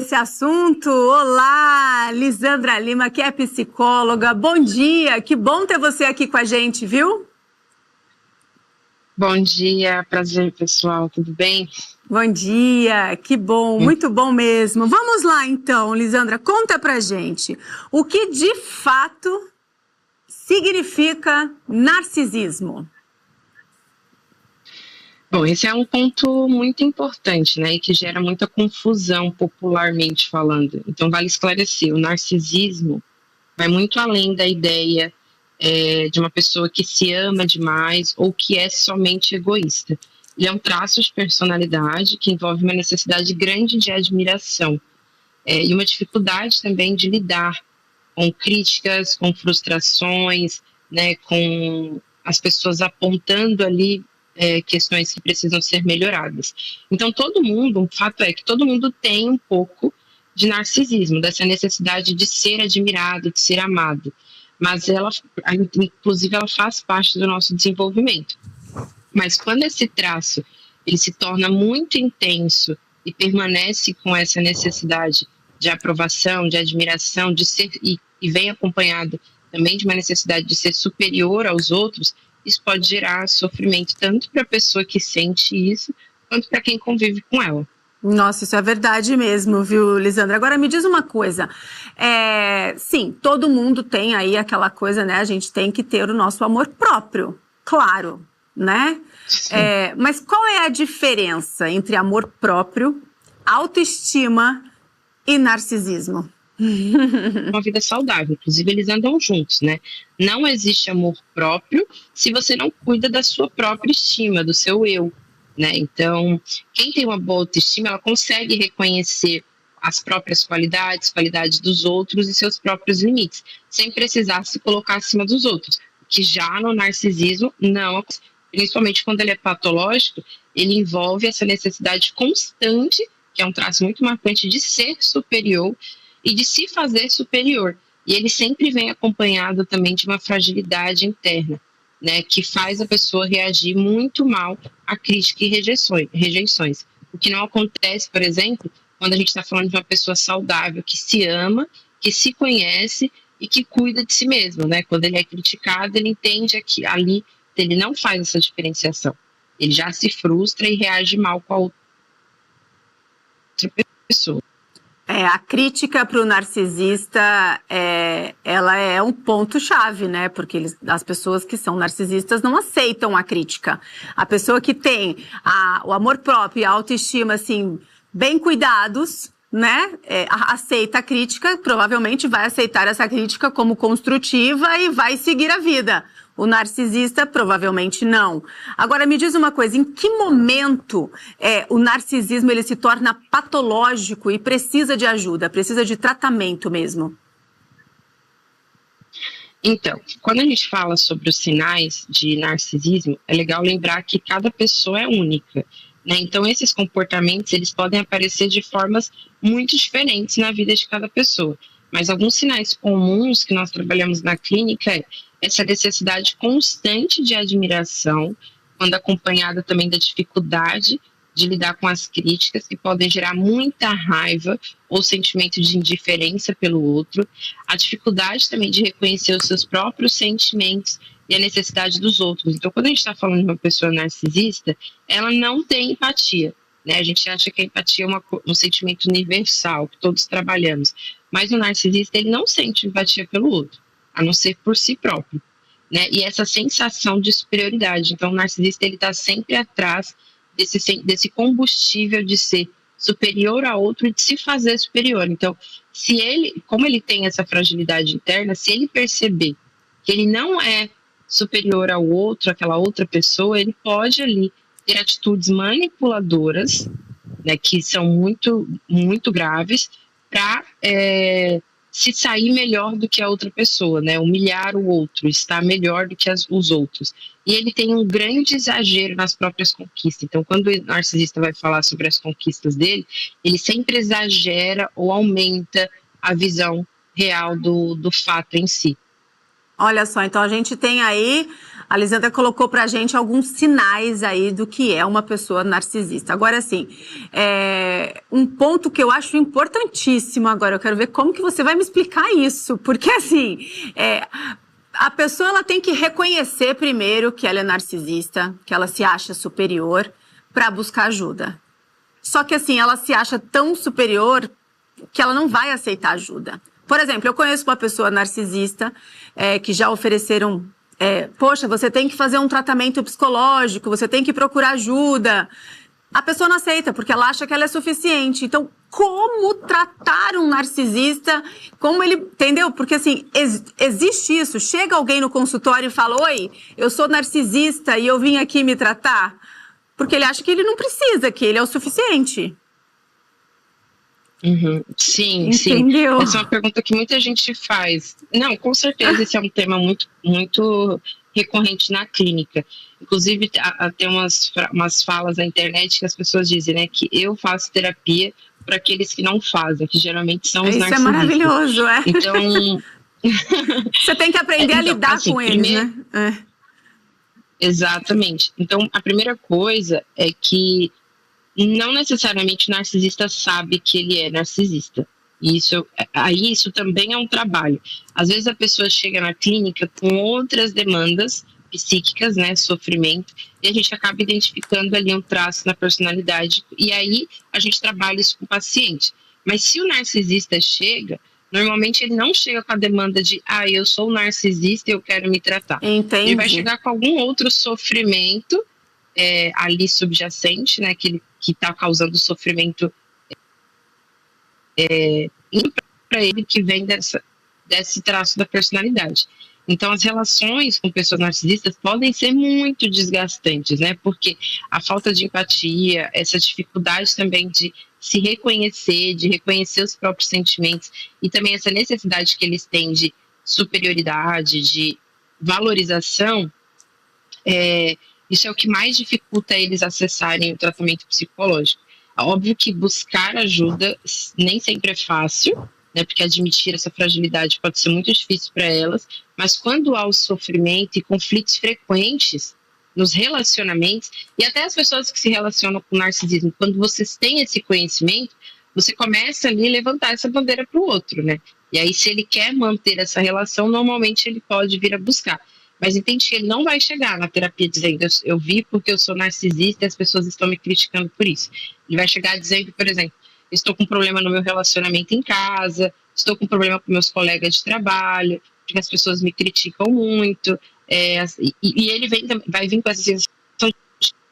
esse assunto. Olá, Lisandra Lima, que é psicóloga. Bom dia, que bom ter você aqui com a gente, viu? Bom dia, prazer pessoal, tudo bem? Bom dia, que bom, muito bom mesmo. Vamos lá então, Lisandra, conta pra gente o que de fato significa narcisismo. Bom, esse é um ponto muito importante, né, e que gera muita confusão popularmente falando. Então, vale esclarecer, o narcisismo vai muito além da ideia de uma pessoa que se ama demais ou que é somente egoísta. Ele é um traço de personalidade que envolve uma necessidade grande de admiração e uma dificuldade também de lidar com críticas, com frustrações, né, com as pessoas apontando ali questões que precisam ser melhoradas. Então, todo mundo, o fato é que todo mundo tem um pouco de narcisismo, dessa necessidade de ser admirado, de ser amado. Mas ela, inclusive, ela faz parte do nosso desenvolvimento. Mas quando esse traço ele se torna muito intenso e permanece com essa necessidade de aprovação, de admiração, de ser e vem acompanhado também de uma necessidade de ser superior aos outros, isso pode gerar sofrimento tanto para a pessoa que sente isso, quanto para quem convive com ela. Nossa, isso é verdade mesmo, viu, Lisandra? Agora me diz uma coisa, sim, todo mundo tem aí aquela coisa, né? A gente tem que ter o nosso amor próprio, claro, né? Mas qual é a diferença entre amor próprio, autoestima e narcisismo? Uma vida saudável, inclusive eles andam juntos, né? Não existe amor próprio se você não cuida da sua própria estima, do seu eu, né? Então, quem tem uma boa autoestima, ela consegue reconhecer as próprias qualidades dos outros e seus próprios limites, sem precisar se colocar acima dos outros. Que já no narcisismo, não, principalmente quando ele é patológico, ele envolve essa necessidade constante, que é um traço muito marcante, de ser superior e de se fazer superior. E ele sempre vem acompanhado também de uma fragilidade interna, né, que faz a pessoa reagir muito mal a crítica e rejeições. O que não acontece, por exemplo, quando a gente está falando de uma pessoa saudável, que se ama, que se conhece e que cuida de si mesmo, né? Quando ele é criticado, ele entende que ali ele não faz essa diferenciação. Ele já se frustra e reage mal com a outra pessoa. A crítica para o narcisista, ela é um ponto-chave, né? Porque as pessoas que são narcisistas não aceitam a crítica. A pessoa que tem o amor próprio e a autoestima, assim, bem cuidados, né? Aceita a crítica, provavelmente vai aceitar essa crítica como construtiva e vai seguir a vida. O narcisista, provavelmente não. Agora, me diz uma coisa, em que momento o narcisismo ele se torna patológico e precisa de ajuda, precisa de tratamento mesmo? Então, quando a gente fala sobre os sinais de narcisismo, é legal lembrar que cada pessoa é única, né? Então, esses comportamentos, eles podem aparecer de formas muito diferentes na vida de cada pessoa. Mas alguns sinais comuns que nós trabalhamos na clínica é essa necessidade constante de admiração, quando acompanhada também da dificuldade de lidar com as críticas, que podem gerar muita raiva ou sentimento de indiferença pelo outro, a dificuldade também de reconhecer os seus próprios sentimentos e a necessidade dos outros. Então, quando a gente está falando de uma pessoa narcisista, ela não tem empatia, né? A gente acha que a empatia é um sentimento universal, que todos trabalhamos, mas o narcisista, ele não sente empatia pelo outro, a não ser por si próprio, né? E essa sensação de superioridade. Então, o narcisista, ele está sempre atrás desse combustível de ser superior a outro e de se fazer superior. Então, como ele tem essa fragilidade interna, se ele perceber que ele não é superior ao outro, aquela outra pessoa, ele pode ali ter atitudes manipuladoras, né, que são muito, muito graves, para se sair melhor do que a outra pessoa, né? Humilhar o outro, estar melhor do que os outros. E ele tem um grande exagero nas próprias conquistas. Então, quando o narcisista vai falar sobre as conquistas dele, ele sempre exagera ou aumenta a visão real do fato em si. Olha só, então a gente tem aí A Lisandra colocou pra gente alguns sinais aí do que é uma pessoa narcisista. Agora, assim, um ponto que eu acho importantíssimo agora, eu quero ver como que você vai me explicar isso, porque, assim, a pessoa ela tem que reconhecer primeiro que ela é narcisista, que ela se acha superior, para buscar ajuda. Só que, assim, ela se acha tão superior que ela não vai aceitar ajuda. Por exemplo, eu conheço uma pessoa narcisista que já ofereceram... poxa, você tem que fazer um tratamento psicológico, você tem que procurar ajuda. A pessoa não aceita, porque ela acha que ela é suficiente. Então, como tratar um narcisista? Como ele... Entendeu? Porque, assim, existe isso. Chega alguém no consultório e fala, oi, eu sou narcisista e eu vim aqui me tratar. Porque ele acha que ele não precisa, que ele é o suficiente. Uhum. Sim, entendeu? Sim. Essa é uma pergunta que muita gente faz. Não, com certeza esse é um tema muito, muito recorrente na clínica. Inclusive, tem umas falas na internet que as pessoas dizem, né, que eu faço terapia para aqueles que não fazem, que geralmente são os narcisistas. Isso é maravilhoso, Então... Você tem que aprender a lidar assim, com eles, né? Exatamente. Então, a primeira coisa é que não necessariamente o narcisista sabe que ele é narcisista. E isso também é um trabalho. Às vezes a pessoa chega na clínica com outras demandas psíquicas, né, sofrimento, e a gente acaba identificando ali um traço na personalidade, e aí a gente trabalha isso com o paciente. Mas se o narcisista chega, normalmente ele não chega com a demanda de eu sou narcisista e eu quero me tratar. Entendi. Ele vai chegar com algum outro sofrimento ali subjacente, né, que está causando sofrimento para ele, que vem desse traço da personalidade. Então, as relações com pessoas narcisistas podem ser muito desgastantes, né? Porque a falta de empatia, essa dificuldade também de se reconhecer, de reconhecer os próprios sentimentos, e também essa necessidade que eles têm de superioridade, de valorização, isso é o que mais dificulta eles acessarem o tratamento psicológico. Óbvio que buscar ajuda nem sempre é fácil, né, porque admitir essa fragilidade pode ser muito difícil para elas, mas quando há o sofrimento e conflitos frequentes nos relacionamentos, e até as pessoas que se relacionam com narcisismo, quando vocês têm esse conhecimento, você começa ali a levantar essa bandeira para o outro, né? E aí, se ele quer manter essa relação, normalmente ele pode vir a buscar. Mas entende que ele não vai chegar na terapia dizendo, eu vi porque eu sou narcisista e as pessoas estão me criticando por isso. Ele vai chegar dizendo, por exemplo, estou com problema no meu relacionamento em casa, estou com problema com meus colegas de trabalho, porque as pessoas me criticam muito, e ele vai vir com essa sensação de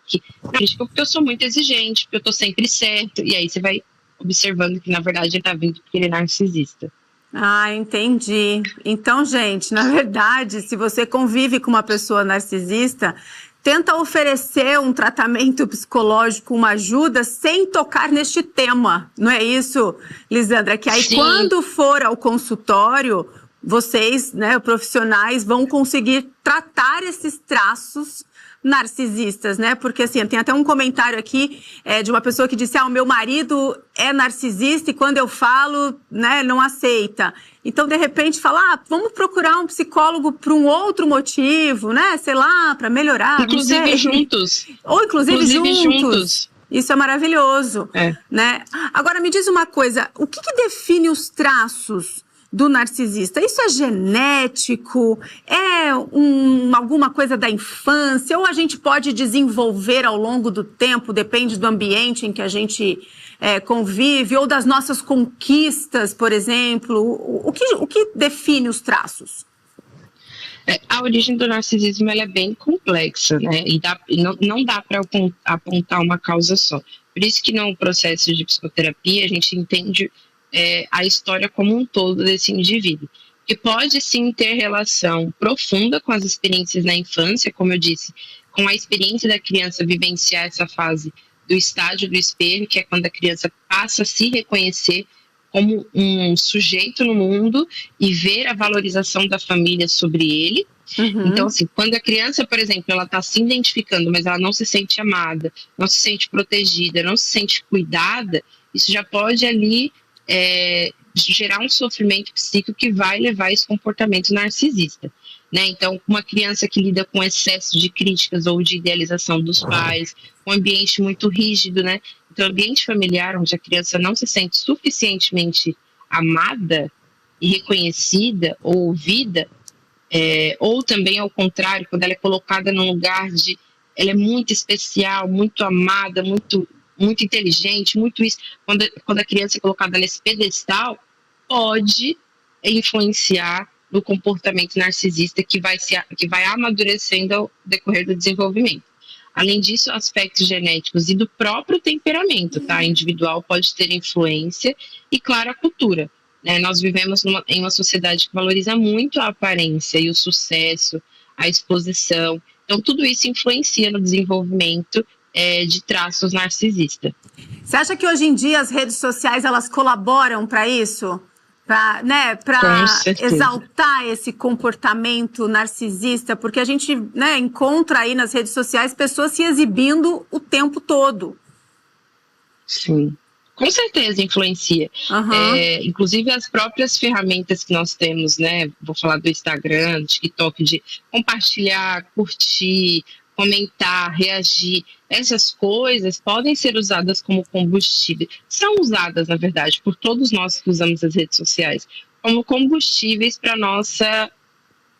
que critica porque eu sou muito exigente, porque eu estou sempre certo, e aí você vai observando que, na verdade, ele está vindo porque ele é narcisista. Entendi. Então, gente, na verdade, se você convive com uma pessoa narcisista, tenta oferecer um tratamento psicológico, uma ajuda, sem tocar neste tema. Não é isso, Lisandra? Que aí, sim, quando for ao consultório, vocês, né, profissionais, vão conseguir tratar esses traços narcisistas, né? Porque, assim, tem até um comentário aqui de uma pessoa que disse, o meu marido é narcisista e quando eu falo, né, não aceita. Então, de repente, fala, vamos procurar um psicólogo por um outro motivo, né? Sei lá, para melhorar. Inclusive juntos. Ou inclusive juntos. Isso é maravilhoso, né? Agora, me diz uma coisa, o que define os traços do narcisista? Isso é genético? É alguma coisa da infância? Ou a gente pode desenvolver ao longo do tempo, depende do ambiente em que a gente convive, ou das nossas conquistas, por exemplo? O que define os traços? A origem do narcisismo ela é bem complexa, né? E não dá para apontar uma causa só. Por isso que no processo de psicoterapia a gente entende a história como um todo desse indivíduo, que pode sim ter relação profunda com as experiências na infância, como eu disse, com a experiência da criança vivenciar essa fase do estágio do espelho, que é quando a criança passa a se reconhecer como um sujeito no mundo e ver a valorização da família sobre ele. Uhum. Então, assim, quando a criança, por exemplo, ela está se identificando, mas ela não se sente amada, não se sente protegida, não se sente cuidada, isso já pode ali gerar um sofrimento psíquico que vai levar a esse comportamento narcisista. né? Então, uma criança que lida com excesso de críticas ou de idealização dos pais, um ambiente muito rígido, né? Então, o ambiente familiar onde a criança não se sente suficientemente amada e reconhecida ou ouvida, ou também ao contrário, quando ela é colocada num lugar de ela é muito especial, muito amada, muito inteligente, muito isso. Quando a criança é colocada nesse pedestal, pode influenciar no comportamento narcisista que vai amadurecendo ao decorrer do desenvolvimento. Além disso, aspectos genéticos e do próprio temperamento, tá? Individual pode ter influência e, claro, a cultura. Né? Nós vivemos em uma sociedade que valoriza muito a aparência e o sucesso, a exposição. Então, tudo isso influencia no desenvolvimento de traços narcisistas. Você acha que hoje em dia as redes sociais elas colaboram para isso? Para exaltar esse comportamento narcisista? Porque a gente encontra aí nas redes sociais pessoas se exibindo o tempo todo. Sim. Com certeza influencia. Inclusive as próprias ferramentas que nós temos, né? Vou falar do Instagram, do TikTok, de compartilhar, curtir, comentar, reagir. Essas coisas podem ser usadas como combustível. São usadas, na verdade, por todos nós que usamos as redes sociais, como combustíveis para nossa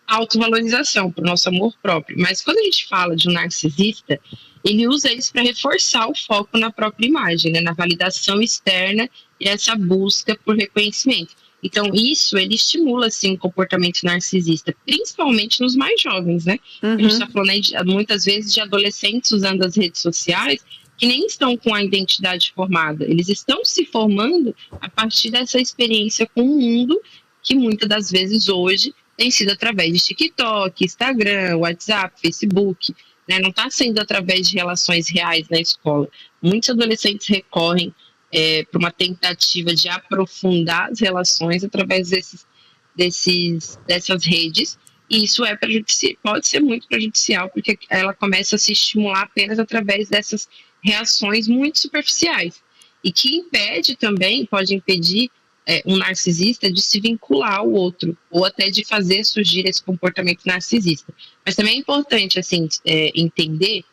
autovalorização, para o nosso amor próprio. Mas quando a gente fala de um narcisista, ele usa isso para reforçar o foco na própria imagem, né, na validação externa e essa busca por reconhecimento. Então, isso, ele estimula, assim, o comportamento narcisista, principalmente nos mais jovens, né? A gente está falando aí, muitas vezes, de adolescentes usando as redes sociais que nem estão com a identidade formada. Eles estão se formando a partir dessa experiência com o mundo, que muitas das vezes hoje tem sido através de TikTok, Instagram, WhatsApp, Facebook, né? Não está sendo através de relações reais na escola. Muitos adolescentes recorrem para uma tentativa de aprofundar as relações através dessas redes, e isso pode ser muito prejudicial, porque ela começa a se estimular apenas através dessas reações muito superficiais, e que pode impedir um narcisista de se vincular ao outro, ou até de fazer surgir esse comportamento narcisista. Mas também é importante assim, entender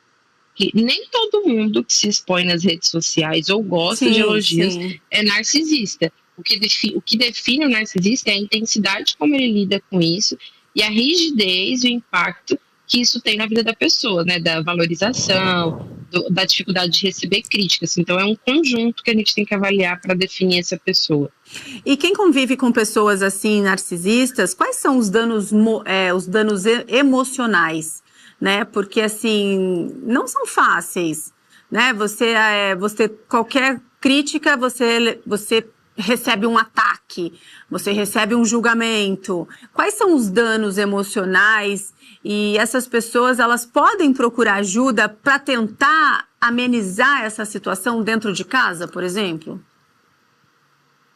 que nem todo mundo que se expõe nas redes sociais ou gosta de elogios é narcisista. O que define o narcisista é a intensidade como ele lida com isso e a rigidez e o impacto que isso tem na vida da pessoa, né? Da valorização, da dificuldade de receber críticas. Então, é um conjunto que a gente tem que avaliar para definir essa pessoa. E quem convive com pessoas assim, narcisistas, quais são os danos emocionais? Né? Porque, assim, não são fáceis, né? Você qualquer crítica, você recebe um ataque, você recebe um julgamento. Quais são os danos emocionais? E essas pessoas, elas podem procurar ajuda para tentar amenizar essa situação dentro de casa, por exemplo?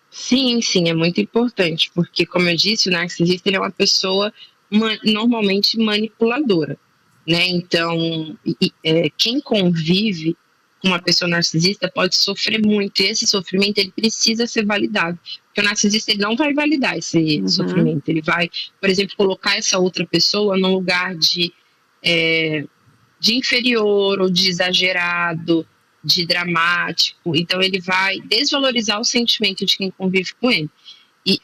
Sim, é muito importante, porque, como eu disse, o narcisista ele é uma pessoa normalmente manipuladora. Né? Então, quem convive com uma pessoa narcisista pode sofrer muito, e esse sofrimento ele precisa ser validado, porque o narcisista ele não vai validar esse sofrimento, ele vai, por exemplo, colocar essa outra pessoa num lugar de inferior ou de exagerado, de dramático, então ele vai desvalorizar o sentimento de quem convive com ele, e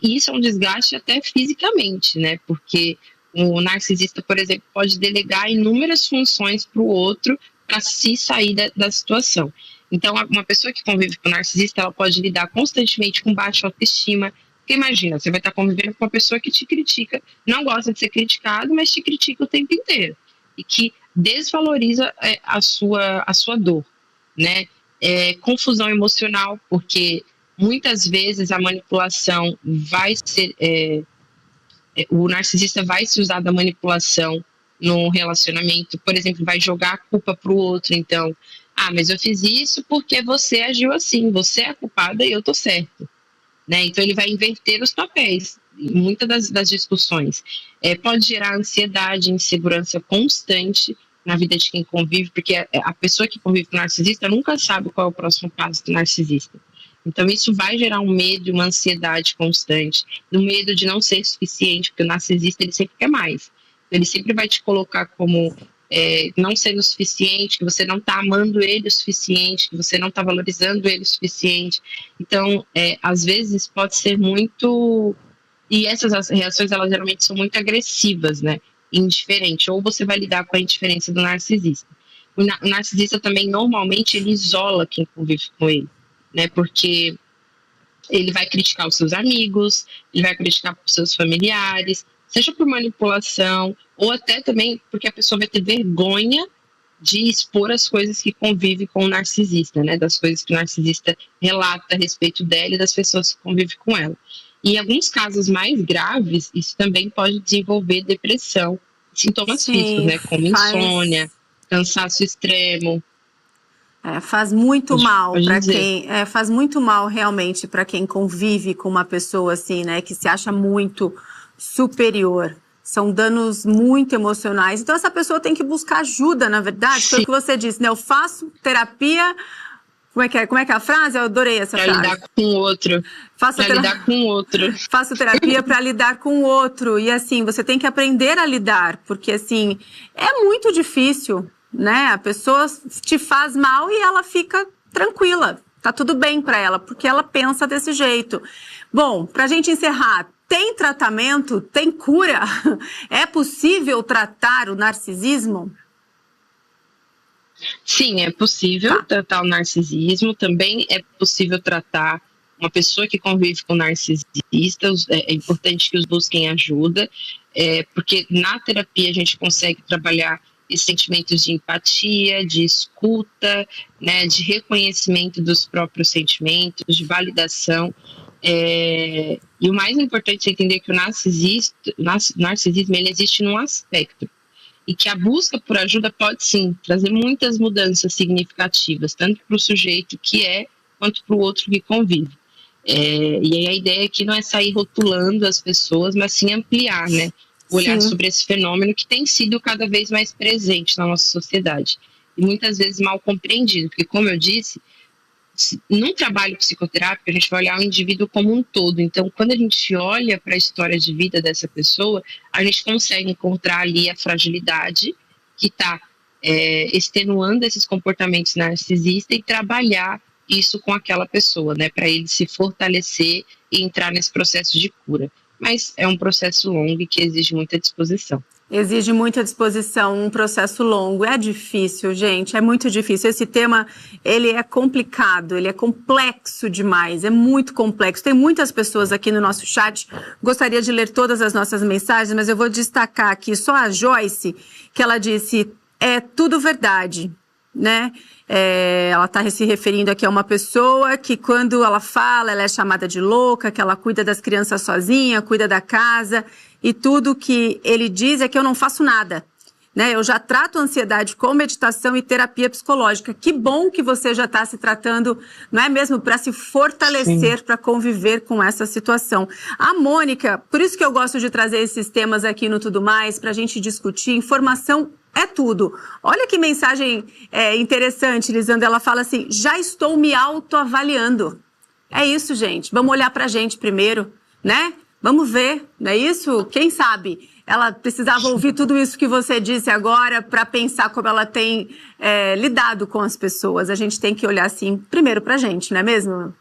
isso é um desgaste até fisicamente, né? Porque o narcisista, por exemplo, pode delegar inúmeras funções para o outro para se sair da situação. Então, uma pessoa que convive com o narcisista, ela pode lidar constantemente com baixa autoestima. Porque imagina, você vai estar convivendo com uma pessoa que te critica, não gosta de ser criticado, mas te critica o tempo inteiro. E que desvaloriza a sua dor, né? Confusão emocional, porque muitas vezes a manipulação vai ser... o narcisista vai se usar da manipulação no relacionamento, por exemplo, vai jogar a culpa para o outro, então, mas eu fiz isso porque você agiu assim, você é a culpada e eu tô certo, né? Então ele vai inverter os papéis em muitas das discussões. Pode gerar ansiedade, insegurança constante na vida de quem convive, porque a pessoa que convive com o narcisista nunca sabe qual é o próximo passo do narcisista. Então, isso vai gerar um medo, uma ansiedade constante, um medo de não ser suficiente, porque o narcisista, ele sempre quer mais. Ele sempre vai te colocar como não sendo o suficiente, que você não está amando ele o suficiente, que você não está valorizando ele o suficiente. Então, às vezes, pode ser muito... E essas reações, elas geralmente são muito agressivas, né? Indiferente. Ou você vai lidar com a indiferença do narcisista. O narcisista também, normalmente, ele isola quem convive com ele, né? Porque ele vai criticar os seus amigos, ele vai criticar os seus familiares, seja por manipulação, ou até também porque a pessoa vai ter vergonha de expor as coisas que convive com o narcisista, né? Das coisas que o narcisista relata a respeito dela e das pessoas que convivem com ela. E em alguns casos mais graves, isso também pode desenvolver depressão, sintomas físicos, né? Como insônia, cansaço extremo. Faz muito mal para quem... faz muito mal realmente para quem convive com uma pessoa assim, né? Que se acha muito superior. São danos muito emocionais. Então, essa pessoa tem que buscar ajuda, na verdade. Sim. Foi o que você disse, né? Eu faço terapia... Como é que é a frase? Eu adorei essa frase. Para lidar com o outro. Lidar com o outro. Faço terapia para lidar com o outro. E, assim, você tem que aprender a lidar. Porque, assim, é muito difícil, né? A pessoa te faz mal e ela fica tranquila. Tá tudo bem para ela, porque ela pensa desse jeito. Bom, pra gente encerrar, tem tratamento? Tem cura? É possível tratar o narcisismo? Sim, é possível tratar o narcisismo. Também é possível tratar uma pessoa que convive com narcisistas. É importante que os busquem ajuda, porque na terapia a gente consegue trabalhar esses sentimentos de empatia, de escuta, né, de reconhecimento dos próprios sentimentos, de validação. E o mais importante é entender que o narcisismo ele existe num aspecto, e que a busca por ajuda pode sim trazer muitas mudanças significativas, tanto para o sujeito que quanto para o outro que convive. E aí a ideia aqui não é sair rotulando as pessoas, mas sim ampliar, né, o olhar sobre esse fenômeno que tem sido cada vez mais presente na nossa sociedade e muitas vezes mal compreendido, porque, como eu disse, num trabalho psicoterápico, a gente vai olhar o indivíduo como um todo. Então, quando a gente olha para a história de vida dessa pessoa, a gente consegue encontrar ali a fragilidade que está extenuando esses comportamentos narcisistas e trabalhar isso com aquela pessoa, né, para ele se fortalecer e entrar nesse processo de cura. Mas é um processo longo e que exige muita disposição. Exige muita disposição, um processo longo. É difícil, gente, é muito difícil. Esse tema, ele é complicado, ele é complexo demais, é muito complexo. Tem muitas pessoas aqui no nosso chat, gostaria de ler todas as nossas mensagens, mas eu vou destacar aqui só a Joyce, que ela disse, é tudo verdade, né? Ela está se referindo aqui a uma pessoa que quando ela fala, ela é chamada de louca, que ela cuida das crianças sozinha, cuida da casa, e tudo que ele diz é que eu não faço nada, né? Eu já trato a ansiedade com meditação e terapia psicológica. Que bom que você já está se tratando, não é mesmo? Para se fortalecer, para conviver com essa situação. A Mônica, por isso que eu gosto de trazer esses temas aqui no Tudo Mais, para a gente discutir. Informação é tudo. Olha que mensagem interessante, Lisandra. Ela fala assim, já estou me autoavaliando. É isso, gente. Vamos olhar pra gente primeiro, né? Vamos ver, não é isso? Quem sabe? Ela precisava ouvir tudo isso que você disse agora para pensar como ela tem lidado com as pessoas. A gente tem que olhar, assim, primeiro pra gente, não é mesmo,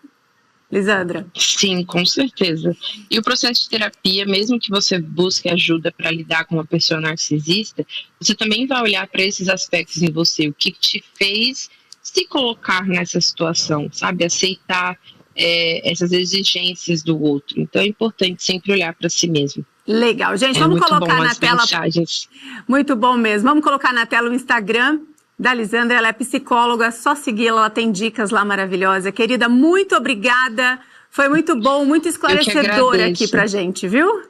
Lisandra? Sim, com certeza. E o processo de terapia, mesmo que você busque ajuda para lidar com uma pessoa narcisista, você também vai olhar para esses aspectos em você, o que te fez se colocar nessa situação, sabe? Aceitar essas exigências do outro. Então é importante sempre olhar para si mesmo. Legal, gente, vamos colocar na tela. Muito bom mesmo. Vamos colocar na tela o Instagram da Lisandra, ela é psicóloga, só segui-la, ela tem dicas lá maravilhosas. Querida, muito obrigada, foi muito bom, muito esclarecedor aqui pra gente, viu?